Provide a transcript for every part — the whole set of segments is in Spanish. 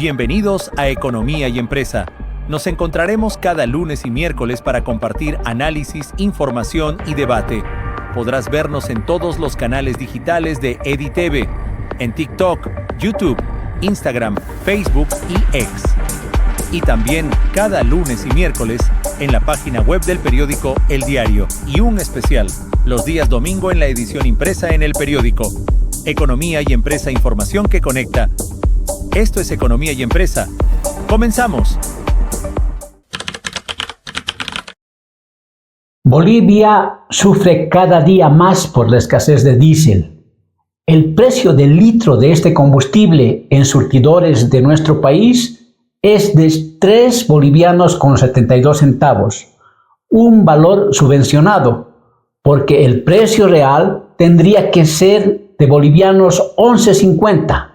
Bienvenidos a Economía y Empresa. Nos encontraremos cada lunes y miércoles para compartir análisis, información y debate. Podrás vernos en todos los canales digitales de EdiTV, en TikTok, YouTube, Instagram, Facebook y X. Y también cada lunes y miércoles en la página web del periódico El Diario y un especial los días domingo en la edición impresa en el periódico. Economía y Empresa, información que conecta. Esto es Economía y Empresa. ¡Comenzamos! Bolivia sufre cada día más por la escasez de diésel. El precio del litro de este combustible en surtidores de nuestro país es de 3 bolivianos con 72 centavos, un valor subvencionado, porque el precio real tendría que ser de bolivianos 11.50,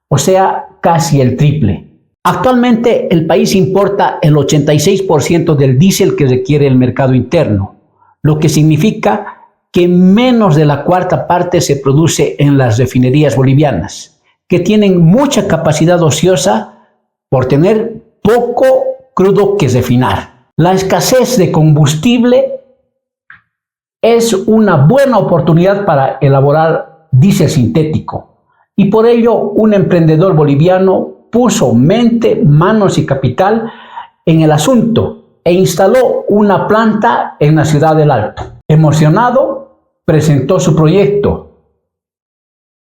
o sea, casi el triple. Actualmente el país importa el 86% del diésel que requiere el mercado interno, lo que significa que menos de la cuarta parte se produce en las refinerías bolivianas, que tienen mucha capacidad ociosa por tener poco crudo que refinar. La escasez de combustible es una buena oportunidad para elaborar diésel sintético y por ello un emprendedor boliviano puso mente, manos y capital en el asunto e instaló una planta en la ciudad del Alto. Emocionado, presentó su proyecto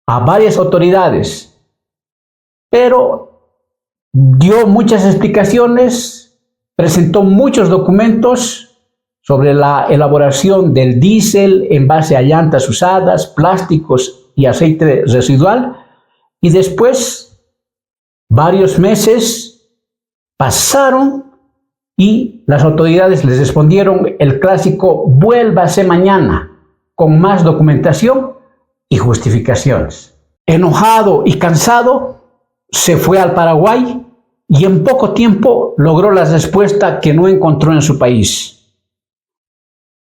a varias autoridades, pero dio muchas explicaciones, presentó muchos documentos sobre la elaboración del diésel en base a llantas usadas, plásticos y aceite residual, y después varios meses pasaron y las autoridades les respondieron el clásico "vuélvase mañana", con más documentación y justificaciones. Enojado y cansado, se fue al Paraguay y en poco tiempo logró la respuesta que no encontró en su país.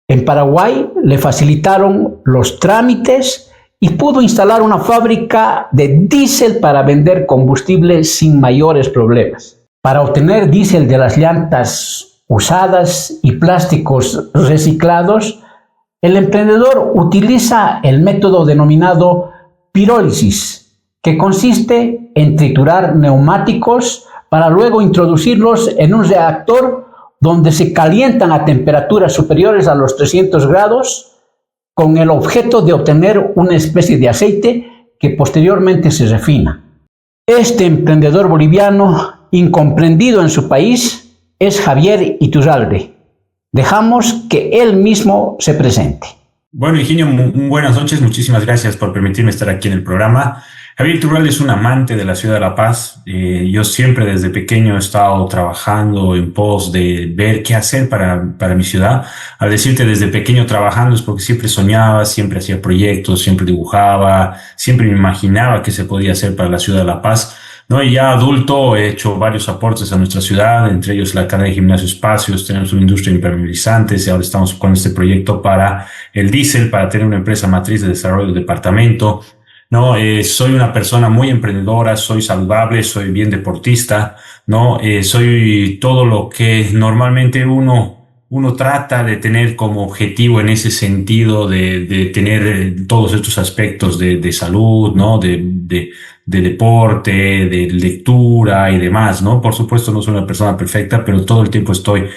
En Paraguay le facilitaron los trámites y pudo instalar una fábrica de diésel para vender combustible sin mayores problemas. Para obtener diésel de las llantas usadas y plásticos reciclados, el emprendedor utiliza el método denominado pirólisis, que consiste en triturar neumáticos para luego introducirlos en un reactor donde se calientan a temperaturas superiores a los 300 grados con el objeto de obtener una especie de aceite que posteriormente se refina. Este emprendedor boliviano, incomprendido en su país, es Javier Iturralde. Dejamos que él mismo se presente. Bueno, Higinio, buenas noches. Muchísimas gracias por permitirme estar aquí en el programa. Javier Iturralde es un amante de la ciudad de La Paz. Yo siempre desde pequeño he estado trabajando en pos de ver qué hacer para mi ciudad. Al decirte desde pequeño trabajando es porque siempre soñaba, siempre hacía proyectos, siempre dibujaba, siempre me imaginaba qué se podía hacer para la ciudad de La Paz, ¿no? Y ya adulto he hecho varios aportes a nuestra ciudad, entre ellos la cadena de gimnasio espacios, tenemos una industria de impermeabilizantes y ahora estamos con este proyecto para el diésel, para tener una empresa matriz de desarrollo del departamento. No, soy una persona muy emprendedora, soy saludable, soy bien deportista, ¿no? Soy todo lo que normalmente uno trata de tener como objetivo en ese sentido de tener todos estos aspectos de salud, ¿no? De deporte, de lectura y demás, ¿no? Por supuesto no soy una persona perfecta, pero todo el tiempo estoy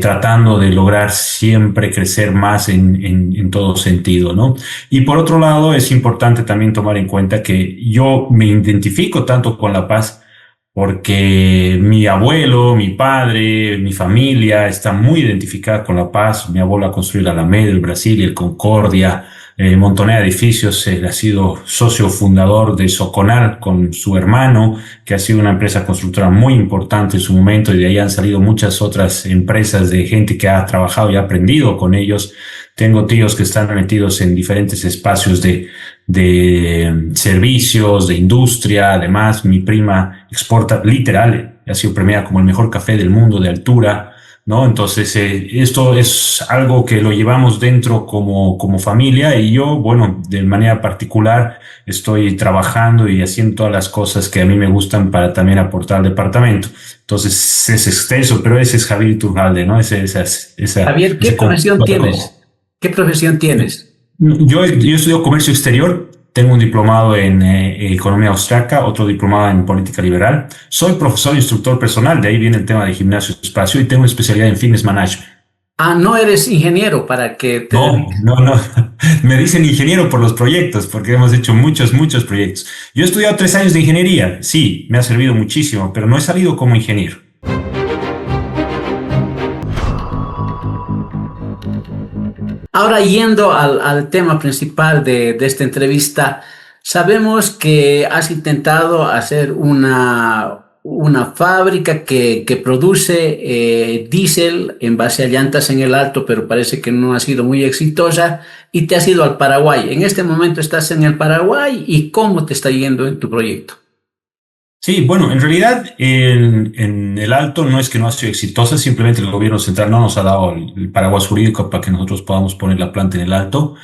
tratando de lograr siempre crecer más en todo sentido, ¿no? Y por otro lado, es importante también tomar en cuenta que yo me identifico tanto con La Paz porque mi abuelo, mi padre, mi familia está muy identificada con La Paz. Mi abuelo ha construido el Alameda, el Brasil, el Concordia, Montonera Edificios. Él ha sido socio fundador de Soconal con su hermano, que ha sido una empresa constructora muy importante en su momento, y de ahí han salido muchas otras empresas de gente que ha trabajado y ha aprendido con ellos. Tengo tíos que están metidos en diferentes espacios de servicios, de industria. Además, mi prima exporta, literal, ha sido premiada como el mejor café del mundo de altura, ¿no? Entonces, esto es algo que lo llevamos dentro como familia y yo, bueno, de manera particular estoy trabajando y haciendo todas las cosas que a mí me gustan para también aportar al departamento. Entonces, es extenso, pero ese es Javier Iturralde, ¿no? Javier, ¿qué Ese profesión conjunto de tienes? cosas. ¿Qué profesión tienes? Yo estudio comercio exterior, tengo un diplomado en economía austriaca, otro diplomado en política liberal. Soy profesor e instructor personal, de ahí viene el tema de gimnasio espacio y tengo una especialidad en fitness management. Ah, no eres ingeniero para que te No, dediques. no, no. Me dicen ingeniero por los proyectos, porque hemos hecho muchos proyectos. Yo he estudiado 3 años de ingeniería, sí, me ha servido muchísimo, pero no he salido como ingeniero. Ahora, yendo al tema principal de esta entrevista, sabemos que has intentado hacer una fábrica que produce diésel en base a llantas en el Alto, pero parece que no ha sido muy exitosa y te has ido al Paraguay. En este momento estás en el Paraguay y ¿cómo te está yendo en tu proyecto? Sí, bueno, en realidad en el Alto no es que no ha sido exitosa, simplemente el gobierno central no nos ha dado el paraguas jurídico para que nosotros podamos poner la planta en el Alto.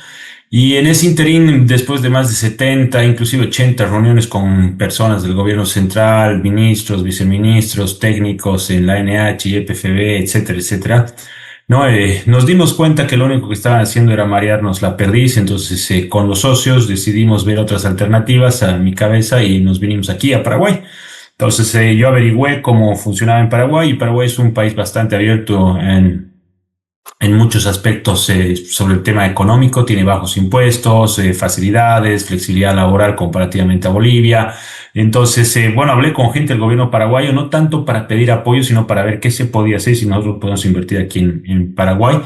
Y en ese interín, después de más de 70, inclusive 80 reuniones con personas del gobierno central, ministros, viceministros, técnicos en la NH y EPFB, etcétera, etcétera, no, nos dimos cuenta que lo único que estaban haciendo era marearnos la perdiz, entonces con los socios decidimos ver otras alternativas a mi cabeza y nos vinimos aquí a Paraguay. Entonces yo averigüé cómo funcionaba en Paraguay y Paraguay es un país bastante abierto en muchos aspectos sobre el tema económico, tiene bajos impuestos, facilidades, flexibilidad laboral comparativamente a Bolivia. Entonces, bueno, hablé con gente del gobierno paraguayo, no tanto para pedir apoyo, sino para ver qué se podía hacer si nosotros podemos invertir aquí en Paraguay.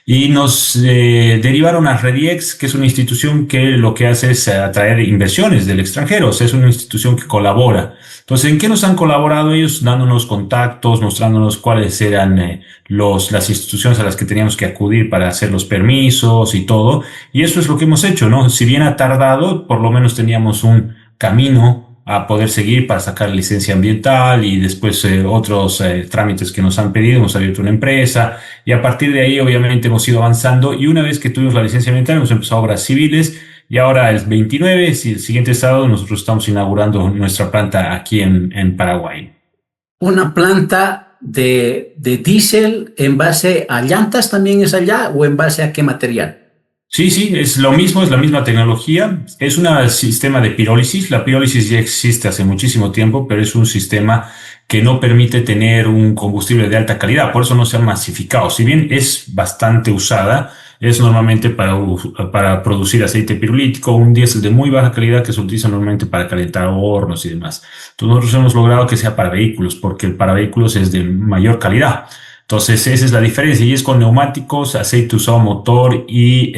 Y nos derivaron a Rediex, que es una institución que lo que hace es atraer inversiones del extranjero, o sea, es una institución que colabora. Entonces, ¿en qué nos han colaborado ellos? Dándonos contactos, mostrándonos cuáles eran las instituciones a las que teníamos que acudir para hacer los permisos y todo. Y eso es lo que hemos hecho, ¿no? Si bien ha tardado, por lo menos teníamos un camino a poder seguir para sacar licencia ambiental y después otros trámites que nos han pedido. Hemos abierto una empresa y a partir de ahí obviamente hemos ido avanzando y una vez que tuvimos la licencia ambiental hemos empezado obras civiles y ahora el 29, si el siguiente sábado, nosotros estamos inaugurando nuestra planta aquí en Paraguay. ¿Una planta de diésel en base a llantas también es allá o en base a qué material? Sí, sí, es lo mismo, es la misma tecnología. Es un sistema de pirólisis. La pirólisis ya existe hace muchísimo tiempo, pero es un sistema que no permite tener un combustible de alta calidad. Por eso no se ha masificado. Si bien es bastante usada, es normalmente para producir aceite pirulítico, un diésel de muy baja calidad que se utiliza normalmente para calentar hornos y demás. Entonces nosotros hemos logrado que sea para vehículos, porque el para vehículos es de mayor calidad. Entonces, esa es la diferencia y es con neumáticos, aceite usado motor y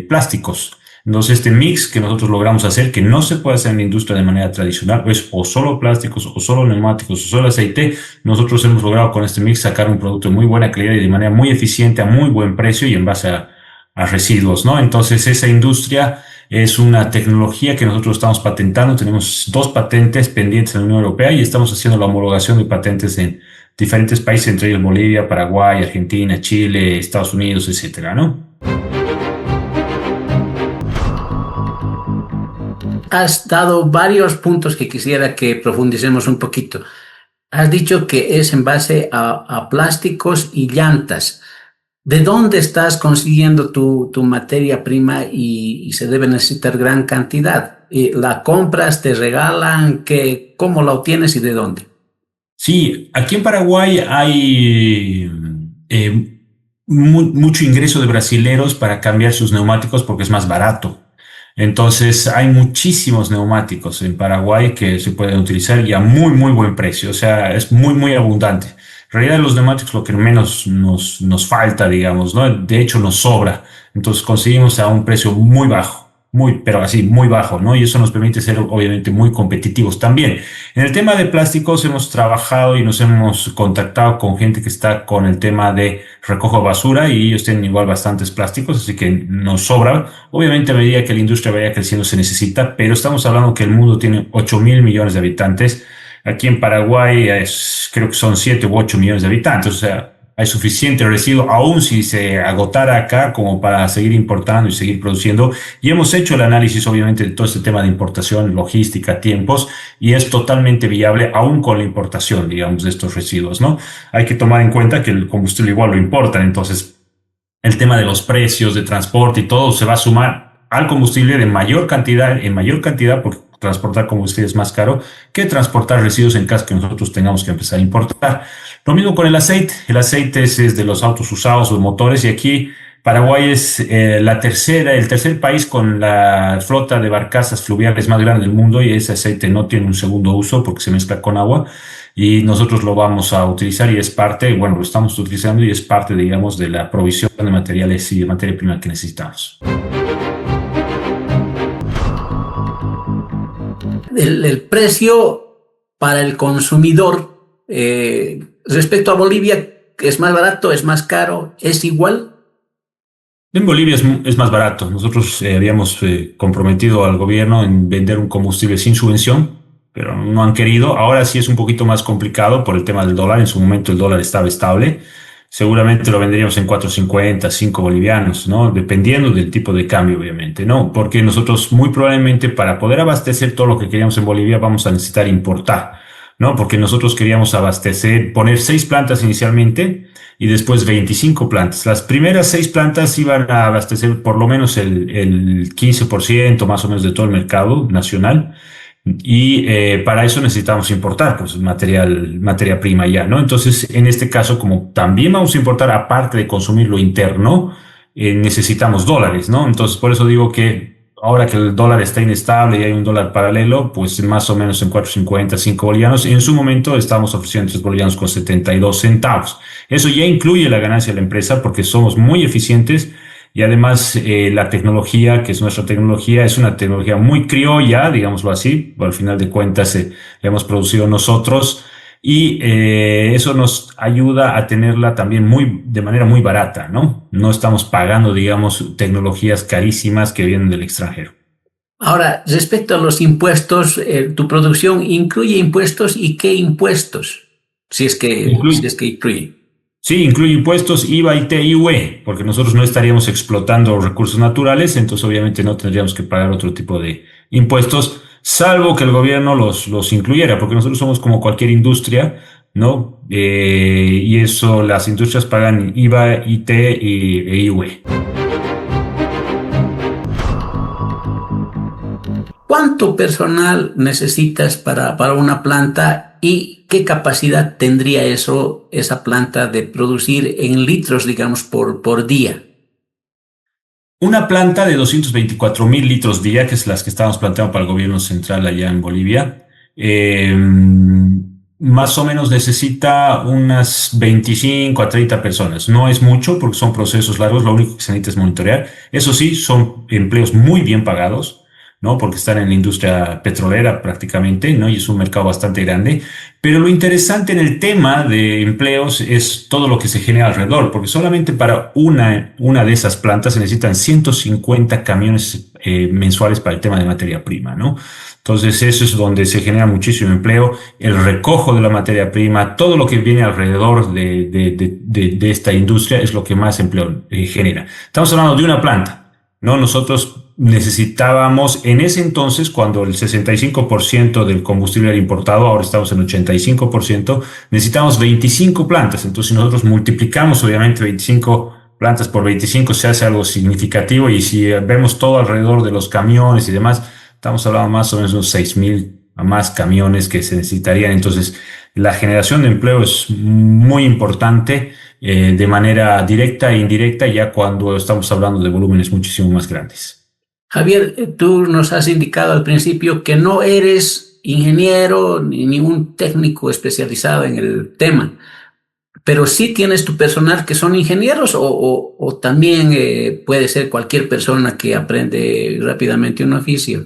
plásticos. Entonces, este mix que nosotros logramos hacer, que no se puede hacer en la industria de manera tradicional, es o solo plásticos, o solo neumáticos, o solo aceite, nosotros hemos logrado con este mix sacar un producto de muy buena calidad y de manera muy eficiente, a muy buen precio y en base a residuos, ¿no? Entonces, esa industria es una tecnología que nosotros estamos patentando. Tenemos 2 patentes pendientes en la Unión Europea y estamos haciendo la homologación de patentes en diferentes países, entre ellos Bolivia, Paraguay, Argentina, Chile, Estados Unidos, etcétera, ¿no? Has dado varios puntos que quisiera que profundicemos un poquito. Has dicho que es en base a plásticos y llantas. ¿De dónde estás consiguiendo tu materia prima y se debe necesitar gran cantidad? ¿La compras, te regalan? ¿Cómo la obtienes y de dónde? Sí, aquí en Paraguay hay mucho ingreso de brasileros para cambiar sus neumáticos porque es más barato. Entonces hay muchísimos neumáticos en Paraguay que se pueden utilizar y a muy buen precio. O sea, es muy abundante. En realidad los neumáticos lo que menos nos falta, digamos, ¿no? De hecho nos sobra. Entonces conseguimos a un precio muy bajo. Pero así, muy bajo, ¿no? Y eso nos permite ser obviamente muy competitivos también. En el tema de plásticos hemos trabajado y nos hemos contactado con gente que está con el tema de recojo de basura y ellos tienen igual bastantes plásticos, así que nos sobra. Obviamente a medida que la industria vaya creciendo se necesita, pero estamos hablando que el mundo tiene 8.000 millones de habitantes. Aquí en Paraguay creo que son 7 u 8 millones de habitantes, o sea, hay suficiente residuo, aún si se agotara acá, como para seguir importando y seguir produciendo. Y hemos hecho el análisis, obviamente, de todo este tema de importación, logística, tiempos, y es totalmente viable, aún con la importación, digamos, de estos residuos, ¿no? Hay que tomar en cuenta que el combustible igual lo importan, entonces el tema de los precios de transporte y todo se va a sumar al combustible de mayor cantidad, en mayor cantidad, porque transportar combustible es más caro que transportar residuos en caso que nosotros tengamos que empezar a importar. Lo mismo con el aceite. El aceite es de los autos usados, los motores, y aquí Paraguay es el tercer país con la flota de barcazas fluviales más grande del mundo, y ese aceite no tiene un segundo uso porque se mezcla con agua, y nosotros lo vamos a utilizar y es parte, bueno, lo estamos utilizando y es parte, digamos, de la provisión de materiales y de materia prima que necesitamos. El precio para el consumidor respecto a Bolivia, ¿es más barato, es más caro, es igual? En Bolivia es más barato. Nosotros habíamos comprometido al gobierno en vender un combustible sin subvención, pero no han querido. Ahora sí es un poquito más complicado por el tema del dólar. En su momento el dólar estaba estable. Seguramente lo venderíamos en 4.50, 5 bolivianos, ¿no? Dependiendo del tipo de cambio, obviamente, ¿no? Porque nosotros muy probablemente para poder abastecer todo lo que queríamos en Bolivia vamos a necesitar importar, ¿no? Porque nosotros queríamos abastecer, poner 6 plantas inicialmente y después 25 plantas. Las primeras 6 plantas iban a abastecer por lo menos el 15% más o menos de todo el mercado nacional. Y para eso necesitamos importar pues materia prima ya, ¿no? Entonces, en este caso, como también vamos a importar, aparte de consumir lo interno, necesitamos dólares, ¿no? Entonces, por eso digo que ahora que el dólar está inestable y hay un dólar paralelo, pues más o menos en 4.50, 5 bolivianos. En su momento estábamos ofreciendo 3 bolivianos con 72 centavos. Eso ya incluye la ganancia de la empresa porque somos muy eficientes. Y además la tecnología, que es nuestra tecnología, es una tecnología muy criolla, digámoslo así, al final de cuentas la hemos producido nosotros, y eso nos ayuda a tenerla también de manera muy barata, ¿no? No estamos pagando, digamos, tecnologías carísimas que vienen del extranjero. Ahora, respecto a los impuestos, ¿tu producción incluye impuestos y qué impuestos? Si es que incluye. Sí, incluye impuestos, IVA, IT y UE, porque nosotros no estaríamos explotando recursos naturales, entonces obviamente no tendríamos que pagar otro tipo de impuestos, salvo que el gobierno los incluyera, porque nosotros somos como cualquier industria, ¿no? Y eso, las industrias pagan IVA, IT e IUE. ¿Cuánto personal necesitas para una planta y qué capacidad tendría esa planta de producir en litros, digamos, por día? Una planta de 224.000 litros día, que es las que estamos planteando para el gobierno central allá en Bolivia, más o menos necesita unas 25 a 30 personas. No es mucho porque son procesos largos, lo único que se necesita es monitorear. Eso sí, son empleos muy bien pagados, ¿no? Porque están en la industria petrolera prácticamente, ¿no? Y es un mercado bastante grande. Pero lo interesante en el tema de empleos es todo lo que se genera alrededor, porque solamente para una de esas plantas se necesitan 150 camiones mensuales para el tema de materia prima, ¿no? Entonces eso es donde se genera muchísimo empleo, el recojo de la materia prima, todo lo que viene alrededor de esta industria es lo que más empleo genera. Estamos hablando de una planta, ¿no? Nosotros necesitábamos en ese entonces, cuando el 65% del combustible era importado, ahora estamos en 85%, necesitamos 25 plantas. Entonces, si nosotros multiplicamos, obviamente, 25 plantas por 25, se hace algo significativo. Y si vemos todo alrededor de los camiones y demás, estamos hablando más o menos de unos 6.000 a más camiones que se necesitarían. Entonces, la generación de empleo es muy importante de manera directa e indirecta, ya cuando estamos hablando de volúmenes muchísimo más grandes. Javier, tú nos has indicado al principio que no eres ingeniero ni ningún técnico especializado en el tema, pero sí tienes tu personal que son ingenieros o también puede ser cualquier persona que aprende rápidamente un oficio.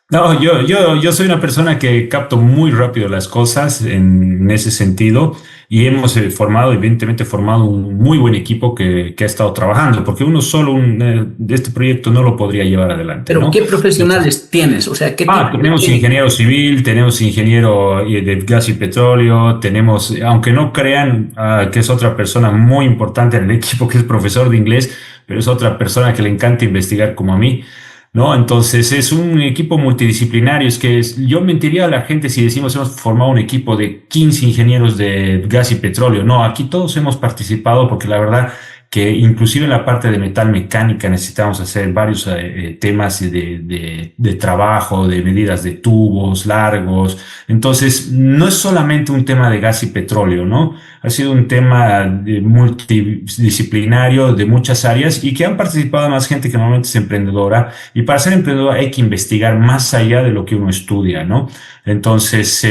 No, yo soy una persona que capto muy rápido las cosas en ese sentido. y hemos evidentemente formado un muy buen equipo que ha estado trabajando, porque uno solo de este proyecto no lo podría llevar adelante, Pero ¿no? ¿qué profesionales tienes? O sea, ¿qué tipo Tenemos de... ingeniero civil, tenemos ingeniero de gas y petróleo, tenemos, aunque no crean que es otra persona muy importante en el equipo, que es profesor de inglés, pero es otra persona que le encanta investigar como a mí, ¿no? Entonces es un equipo multidisciplinario. Yo mentiría a la gente si decimos hemos formado un equipo de 15 ingenieros de gas y petróleo. No, aquí todos hemos participado porque la verdad que inclusive en la parte de metal mecánica necesitamos hacer varios temas de trabajo, de medidas de tubos largos. Entonces, no es solamente un tema de gas y petróleo, ¿no? Ha sido un tema multidisciplinario de muchas áreas y que han participado más gente que normalmente es emprendedora. Y para ser emprendedor hay que investigar más allá de lo que uno estudia, ¿no? Entonces,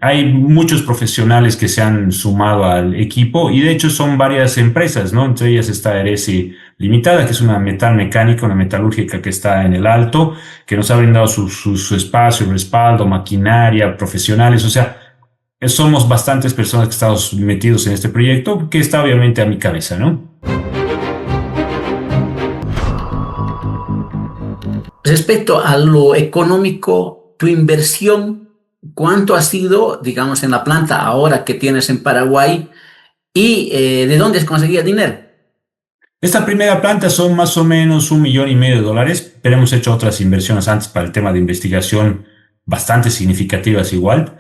hay muchos profesionales que se han sumado al equipo y de hecho son varias empresas, ¿no? Entre ellas está Eresi Limitada, que es una metal mecánica, una metalúrgica que está en el Alto, que nos ha brindado su espacio, respaldo, maquinaria, profesionales, o sea, somos bastantes personas que estamos metidos en este proyecto, que está obviamente a mi cabeza, ¿no? Respecto a lo económico, tu inversión, ¿cuánto ha sido, digamos, en la planta ahora que tienes en Paraguay y de dónde has conseguido dinero? Esta primera planta son más o menos $1,500,000, pero hemos hecho otras inversiones antes para el tema de investigación bastante significativas igual,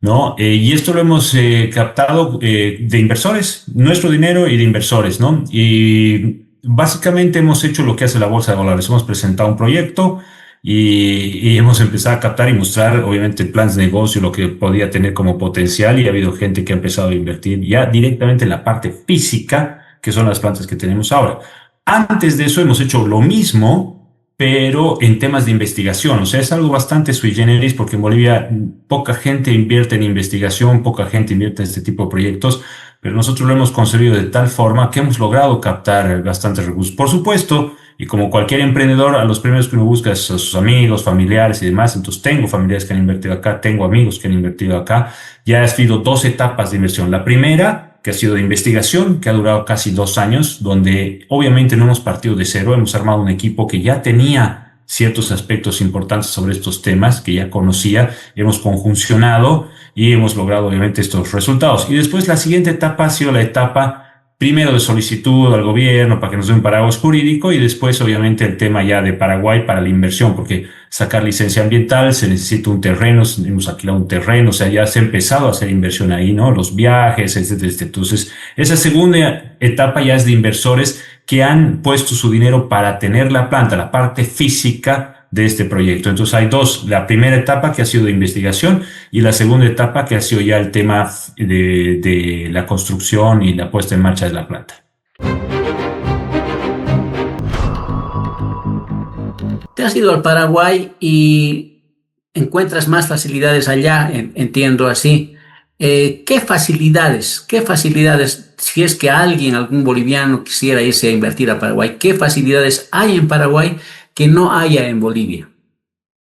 ¿no? Y esto lo hemos captado de inversores, nuestro dinero y de inversores, ¿no? Y básicamente hemos hecho lo que hace la Bolsa de Valores. Hemos presentado un proyecto y hemos empezado a captar y mostrar, obviamente, planes de negocio, lo que podía tener como potencial, y ha habido gente que ha empezado a invertir ya directamente en la parte física, que son las plantas que tenemos ahora. Antes de eso hemos hecho lo mismo, pero en temas de investigación. O sea, es algo bastante sui generis porque en Bolivia poca gente invierte en investigación, poca gente invierte en este tipo de proyectos, pero nosotros lo hemos concebido de tal forma que hemos logrado captar bastantes recursos. Por supuesto, y como cualquier emprendedor, a los primeros que uno busca es a sus amigos, familiares y demás. Entonces tengo familiares que han invertido acá, tengo amigos que han invertido acá. Ya ha sido 2 etapas de inversión. La primera, que ha sido de investigación, que ha durado casi 2 años, donde obviamente no hemos partido de cero, hemos armado un equipo que ya tenía ciertos aspectos importantes sobre estos temas, que ya conocía, hemos conjuncionado y hemos logrado obviamente estos resultados. Y después la siguiente etapa ha sido la etapa primero de solicitud al gobierno para que nos dé un paraguas jurídico, y después obviamente el tema ya de Paraguay para la inversión, porque sacar licencia ambiental se necesita un terreno, hemos alquilado un terreno, o sea, ya se ha empezado a hacer inversión ahí, ¿no? Los viajes, etcétera. Entonces, esa segunda etapa ya es de inversores que han puesto su dinero para tener la planta, la parte física de este proyecto. Entonces hay 2, la primera etapa que ha sido de investigación y la segunda etapa que ha sido ya el tema de la construcción y la puesta en marcha de la planta. Te has ido al Paraguay y encuentras más facilidades allá, entiendo así. ¿Qué facilidades, si es que algún boliviano quisiera irse a invertir a Paraguay, qué facilidades hay en Paraguay que no haya en Bolivia?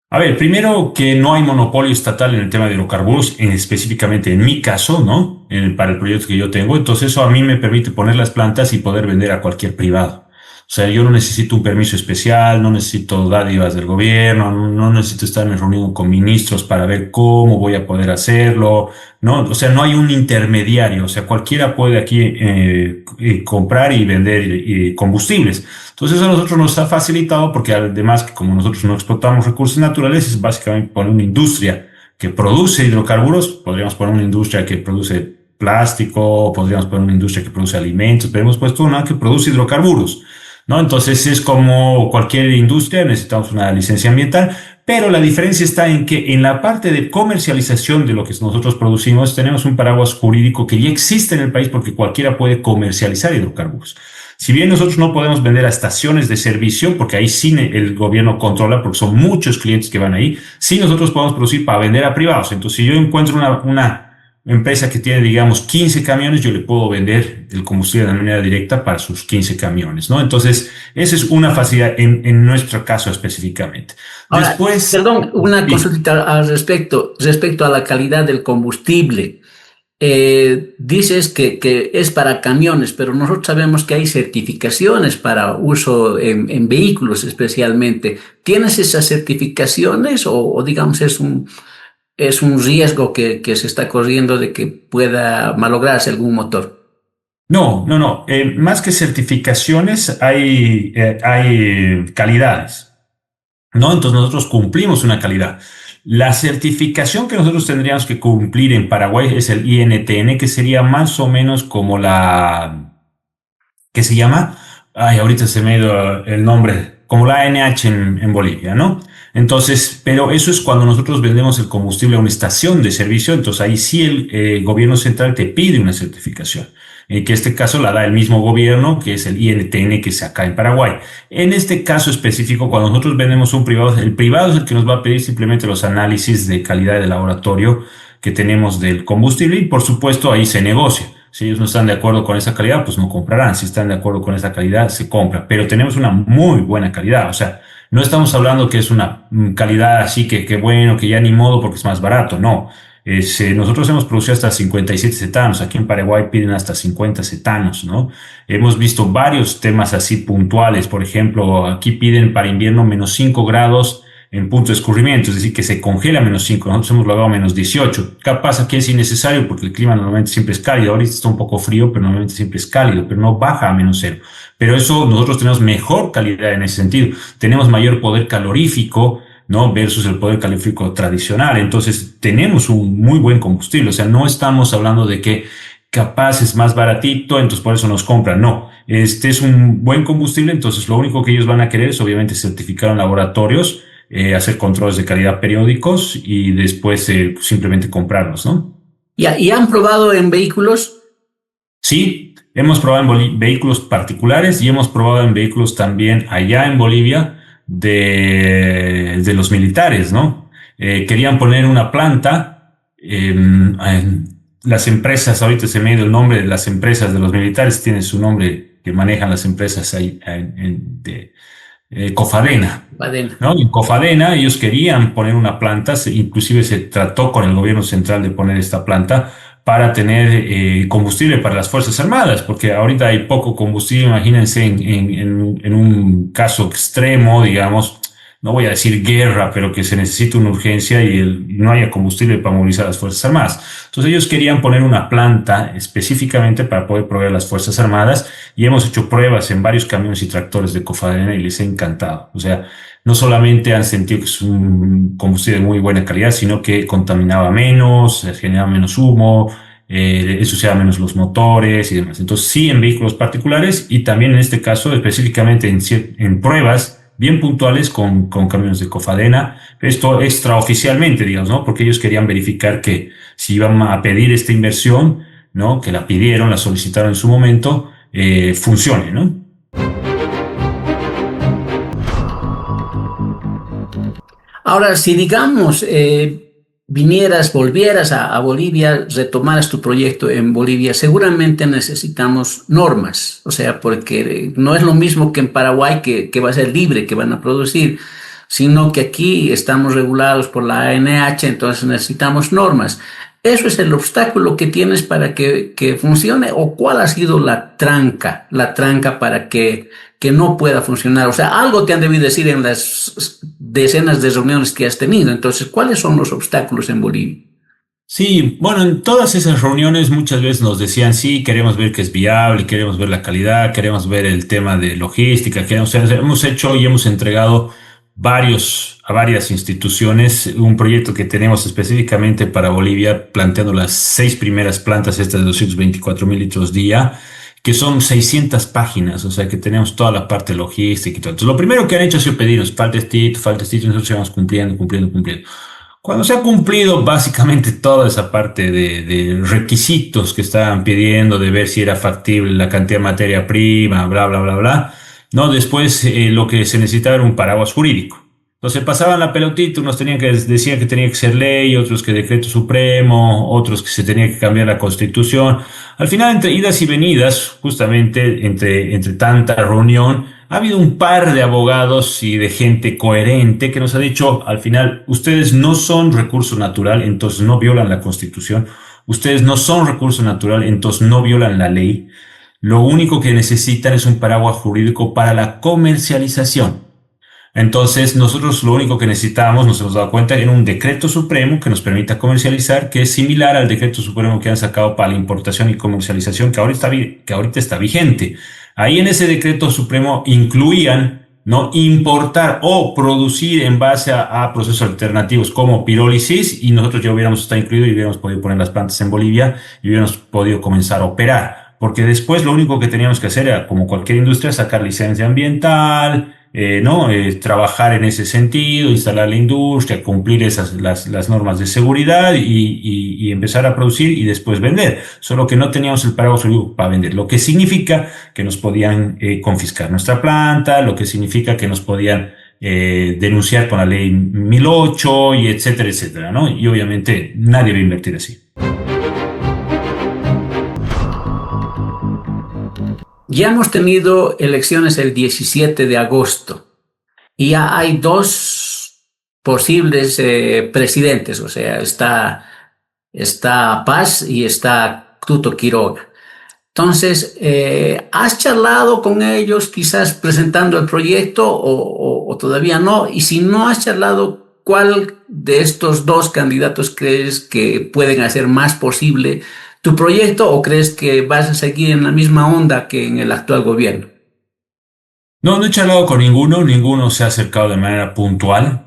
A ver, primero que no hay monopolio estatal en el tema de hidrocarburos, específicamente en mi caso, ¿no? Para el proyecto que yo tengo. Entonces eso a mí me permite poner las plantas y poder vender a cualquier privado. O sea, yo no necesito un permiso especial, no necesito dádivas del gobierno, no necesito estarme reuniendo con ministros para ver cómo voy a poder hacerlo, ¿no? O sea, no hay un intermediario, o sea, cualquiera puede aquí comprar y vender combustibles. Entonces eso a nosotros nos ha facilitado porque además que como nosotros no explotamos recursos naturales, es básicamente poner una industria que produce hidrocarburos, podríamos poner una industria que produce plástico, podríamos poner una industria que produce alimentos, pero hemos puesto una que produce hidrocarburos, ¿no? Entonces es como cualquier industria, necesitamos una licencia ambiental, pero la diferencia está en que en la parte de comercialización de lo que nosotros producimos tenemos un paraguas jurídico que ya existe en el país porque cualquiera puede comercializar hidrocarburos. Si bien nosotros no podemos vender a estaciones de servicio, porque ahí sí el gobierno controla, porque son muchos clientes que van ahí, sí nosotros podemos producir para vender a privados. Entonces, si yo encuentro una empresa que tiene, digamos, 15 camiones, yo le puedo vender el combustible de manera directa para sus 15 camiones, ¿no? Entonces, esa es una facilidad en nuestro caso específicamente. Ahora, Después, perdón, una consulta al respecto a la calidad del combustible. dices que es para camiones, pero nosotros sabemos que hay certificaciones para uso en vehículos especialmente. ¿Tienes esas certificaciones o digamos es un riesgo que se está corriendo de que pueda malograrse algún motor? No, no, no. Más que certificaciones, hay calidades, ¿no? Entonces nosotros cumplimos una calidad. La certificación que nosotros tendríamos que cumplir en Paraguay es el INTN, que sería más o menos como ¿qué se llama? Ay, ahorita se me ha ido el nombre, como la ANH en Bolivia, ¿no? Entonces, pero eso es cuando nosotros vendemos el combustible a una estación de servicio, entonces ahí sí el gobierno central te pide una certificación, que este caso la da el mismo gobierno, que es el INTN que se acá en Paraguay. En este caso específico, cuando nosotros vendemos un privado, el privado es el que nos va a pedir simplemente los análisis de calidad de laboratorio que tenemos del combustible y por supuesto ahí se negocia. Si ellos no están de acuerdo con esa calidad, pues no comprarán. Si están de acuerdo con esa calidad, se compra. Pero tenemos una muy buena calidad. O sea, no estamos hablando que es una calidad así que bueno, que ya ni modo porque es más barato. No. Nosotros hemos producido hasta 57 cetanos. Aquí en Paraguay piden hasta 50 cetanos, ¿no? Hemos visto varios temas así puntuales. Por ejemplo, aquí piden para invierno -5 grados en punto de escurrimiento, es decir, que se congela a -5, nosotros hemos logrado -18. Capaz aquí es innecesario porque el clima normalmente siempre es cálido, ahorita está un poco frío, pero normalmente siempre es cálido, pero no baja a -0. Pero eso nosotros tenemos mejor calidad en ese sentido, tenemos mayor poder calorífico, ¿no? Versus el poder calorífico tradicional, entonces tenemos un muy buen combustible, o sea, no estamos hablando de que capaz es más baratito, entonces por eso nos compran, no. Este es un buen combustible, entonces lo único que ellos van a querer es obviamente certificar en laboratorios, hacer controles de calidad periódicos y después simplemente comprarlos, ¿no? ¿Y han probado en vehículos? Sí, hemos probado en vehículos particulares y hemos probado en vehículos también allá en Bolivia de los militares, ¿no? Querían poner una planta, las empresas, ahorita se me ha ido el nombre de las empresas de los militares, tienen su nombre que manejan las empresas ahí Cofadena, ¿no? En Cofadena ellos querían poner una planta, inclusive se trató con el gobierno central de poner esta planta para tener combustible para las Fuerzas Armadas, porque ahorita hay poco combustible, imagínense en un caso extremo, digamos, no voy a decir guerra, pero que se necesita una urgencia y no haya combustible para movilizar a las Fuerzas Armadas. Entonces ellos querían poner una planta específicamente para poder proveer a las Fuerzas Armadas y hemos hecho pruebas en varios camiones y tractores de Cofadena y les ha encantado. O sea, no solamente han sentido que es un combustible de muy buena calidad, sino que contaminaba menos, generaba menos humo, ensuciaba menos los motores y demás. Entonces sí en vehículos particulares y también en este caso específicamente en pruebas bien puntuales con camiones de Cofadena, esto extraoficialmente, digamos, ¿no? Porque ellos querían verificar que si iban a pedir esta inversión, ¿no? Que la pidieron, la solicitaron en su momento, funcione, ¿no? Ahora, si digamos, volvieras a Bolivia, retomaras tu proyecto en Bolivia, seguramente necesitamos normas, o sea, porque no es lo mismo que en Paraguay que va a ser libre, que van a producir, sino que aquí estamos regulados por la ANH, entonces necesitamos normas. ¿Eso es el obstáculo que tienes para que funcione o cuál ha sido la tranca para que no pueda funcionar? O sea, algo te han debido decir en las decenas de reuniones que has tenido. Entonces, ¿cuáles son los obstáculos en Bolivia? Sí, bueno, en todas esas reuniones muchas veces nos decían, sí, queremos ver que es viable, queremos ver la calidad, queremos ver el tema de logística, hemos hecho y hemos entregado a varias instituciones un proyecto que tenemos específicamente para Bolivia, planteando las 6 primeras plantas, estas de 224,000 litros día, que son 600 páginas, o sea que tenemos toda la parte logística y todo. Entonces, lo primero que han hecho ha sido pedirnos, falta esto, y nosotros vamos cumpliendo. Cuando se ha cumplido básicamente toda esa parte de requisitos que estaban pidiendo, de ver si era factible la cantidad de materia prima, bla, bla, bla, bla, no, después lo que se necesitaba era un paraguas jurídico. Entonces pasaban la pelotita, unos decían que tenía que ser ley, otros que decreto supremo, otros que se tenía que cambiar la constitución. Al final, entre idas y venidas, justamente entre tanta reunión, ha habido un par de abogados y de gente coherente que nos ha dicho, al final, ustedes no son recurso natural, entonces no violan la constitución. ustedes no son recurso natural, entonces no violan la ley. Lo único que necesitan es un paraguas jurídico para la comercialización. Entonces, nosotros lo único que necesitábamos, nos hemos dado cuenta, era un decreto supremo que nos permita comercializar, que es similar al decreto supremo que han sacado para la importación y comercialización, que ahorita está vigente. Ahí en ese decreto supremo incluían, ¿no?, importar o producir en base a procesos alternativos como pirólisis, y nosotros ya hubiéramos estado incluido y hubiéramos podido poner las plantas en Bolivia y hubiéramos podido comenzar a operar. Porque después lo único que teníamos que hacer era, como cualquier industria, sacar licencia ambiental, trabajar en ese sentido, instalar la industria, cumplir las normas de seguridad y empezar a producir y después vender. Solo que no teníamos el paraguas jurídico para vender, lo que significa que nos podían confiscar nuestra planta, lo que significa que nos podían denunciar con la ley 1008 y etcétera, etcétera, ¿no? Y obviamente nadie va a invertir así. Ya hemos tenido elecciones el 17 de agosto y ya hay dos posibles presidentes, o sea, está Paz y está Tuto Quiroga. Entonces, ¿has charlado con ellos quizás presentando el proyecto o todavía no? Y si no has charlado, ¿cuál de estos dos candidatos crees que pueden hacer más posible tu proyecto o crees que vas a seguir en la misma onda que en el actual gobierno? No he charlado con ninguno se ha acercado de manera puntual.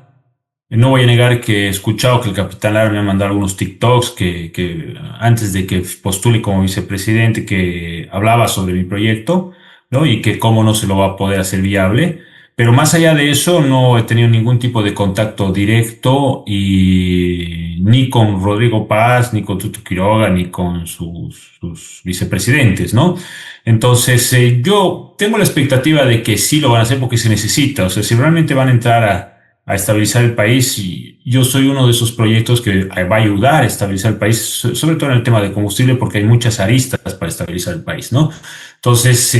No voy a negar que he escuchado que el capitán Lara me ha mandado algunos TikToks que antes de que postule como vicepresidente, que hablaba sobre mi proyecto, ¿no? Y que cómo no se lo va a poder hacer viable. Pero más allá de eso, no he tenido ningún tipo de contacto directo y ni con Rodrigo Paz, ni con Tuto Quiroga, ni con sus vicepresidentes, ¿no? Entonces, yo tengo la expectativa de que sí lo van a hacer porque se necesita. O sea, si realmente van a entrar a estabilizar el país, y yo soy uno de esos proyectos que va a ayudar a estabilizar el país, sobre todo en el tema de combustible, porque hay muchas aristas para estabilizar el país, ¿no? Entonces,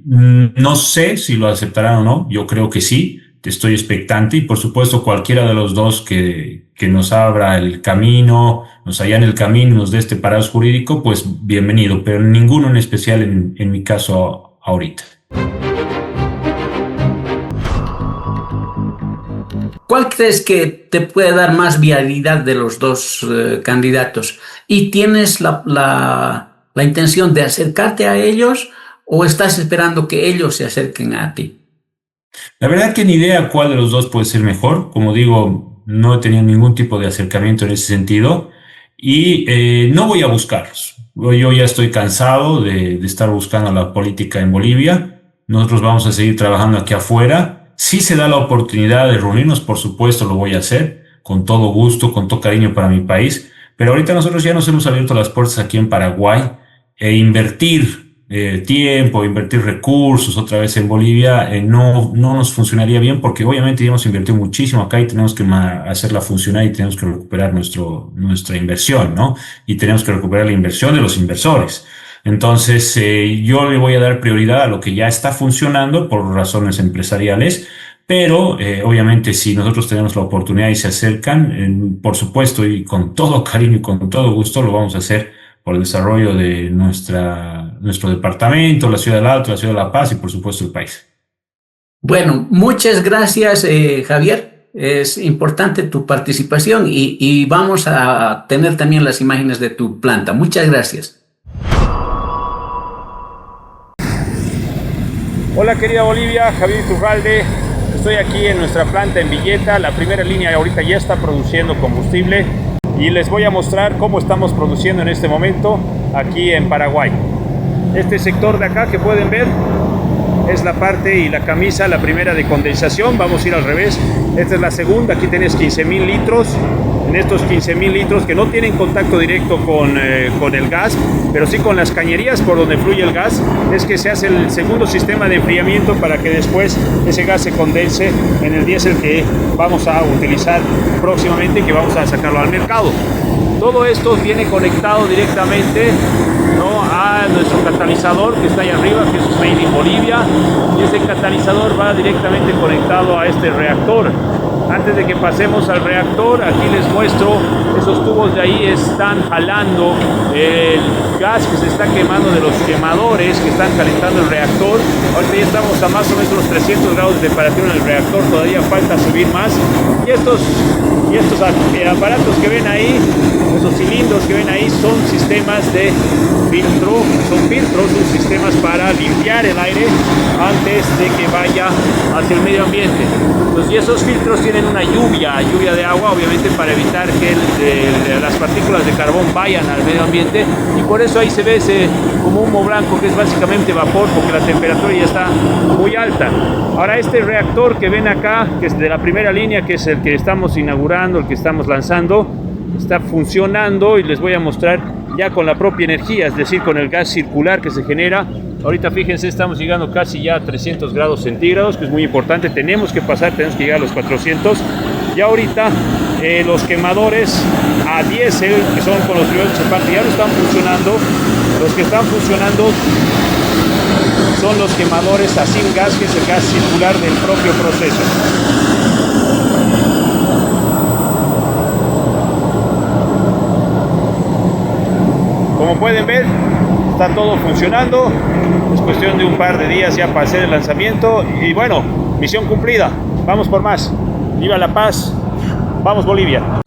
no sé si lo aceptarán o no, yo creo que sí, estoy expectante y por supuesto cualquiera de los dos que nos abra el camino, nos allane el camino, nos dé este paraguas jurídico, pues bienvenido, pero ninguno en especial en mi caso ahorita. ¿Cuál crees que te puede dar más viabilidad de los dos candidatos? ¿Y tienes la intención de acercarte a ellos o estás esperando que ellos se acerquen a ti? La verdad que ni idea cuál de los dos puede ser mejor. Como digo, no he tenido ningún tipo de acercamiento en ese sentido y no voy a buscarlos. Yo ya estoy cansado de estar buscando la política en Bolivia. Nosotros vamos a seguir trabajando aquí afuera. Si se da la oportunidad de reunirnos, por supuesto lo voy a hacer, con todo gusto, con todo cariño para mi país. Pero ahorita nosotros ya nos hemos abierto las puertas aquí en Paraguay invertir tiempo, invertir recursos otra vez en Bolivia no nos funcionaría bien porque obviamente ya hemos invertido muchísimo acá y tenemos que hacerla funcionar y tenemos que recuperar nuestra inversión, ¿no? Y tenemos que recuperar la inversión de los inversores. Entonces, yo le voy a dar prioridad a lo que ya está funcionando por razones empresariales, pero obviamente si nosotros tenemos la oportunidad y se acercan, por supuesto y con todo cariño y con todo gusto lo vamos a hacer por el desarrollo de nuestro departamento, la ciudad del Alto, la ciudad de La Paz y por supuesto el país. Bueno, muchas gracias, Javier. Es importante tu participación y vamos a tener también las imágenes de tu planta. Muchas gracias. Hola querida Bolivia, Javier Iturralde. Estoy aquí en nuestra planta en Villeta. La primera línea ahorita ya está produciendo combustible y les voy a mostrar cómo estamos produciendo en este momento aquí en Paraguay. Este sector de acá que pueden ver es la parte y la camisa, la primera de condensación. Vamos a ir al revés. Esta es la segunda. Aquí tenés 15.000 litros. En estos 15.000 litros que no tienen contacto directo con el gas, pero sí con las cañerías por donde fluye el gas, es que se hace el segundo sistema de enfriamiento para que después ese gas se condense en el diésel que vamos a utilizar próximamente y que vamos a sacarlo al mercado. Todo esto viene conectado directamente, ¿no?, a nuestro catalizador que está ahí arriba, que es Made in Bolivia, y ese catalizador va directamente conectado a este reactor. Antes de que pasemos al reactor, aquí les muestro, esos tubos de ahí están jalando el gas que se está quemando de los quemadores que están calentando el reactor. Ahorita ya estamos a más o menos los 300 grados de temperatura en el reactor, todavía falta subir más. Y estos aparatos que ven ahí, esos cilindros que ven ahí, son sistemas de filtro, son sistemas para limpiar el aire antes de que vaya hacia el medio ambiente. Entonces, y esos filtros tienen una lluvia de agua, obviamente para evitar que las partículas de carbón vayan al medio ambiente, y por eso ahí se ve ese como humo blanco, que es básicamente vapor, porque la temperatura ya está muy alta. Ahora, este reactor que ven acá, que es de la primera línea, que es el que estamos inaugurando, el que estamos lanzando, está funcionando, y les voy a mostrar ya con la propia energía, es decir, con el gas circular que se genera. Ahorita fíjense, estamos llegando casi ya a 300 grados centígrados, que es muy importante, tenemos que llegar a los 400. Y ahorita los quemadores a diésel, que son con los primeros ya no están funcionando. Los que están funcionando son los quemadores a sin gas, que es el gas circular del propio proceso. Como pueden ver, está todo funcionando. Es cuestión de un par de días ya para hacer el lanzamiento. Y bueno, misión cumplida. Vamos por más. Viva La Paz. Vamos Bolivia.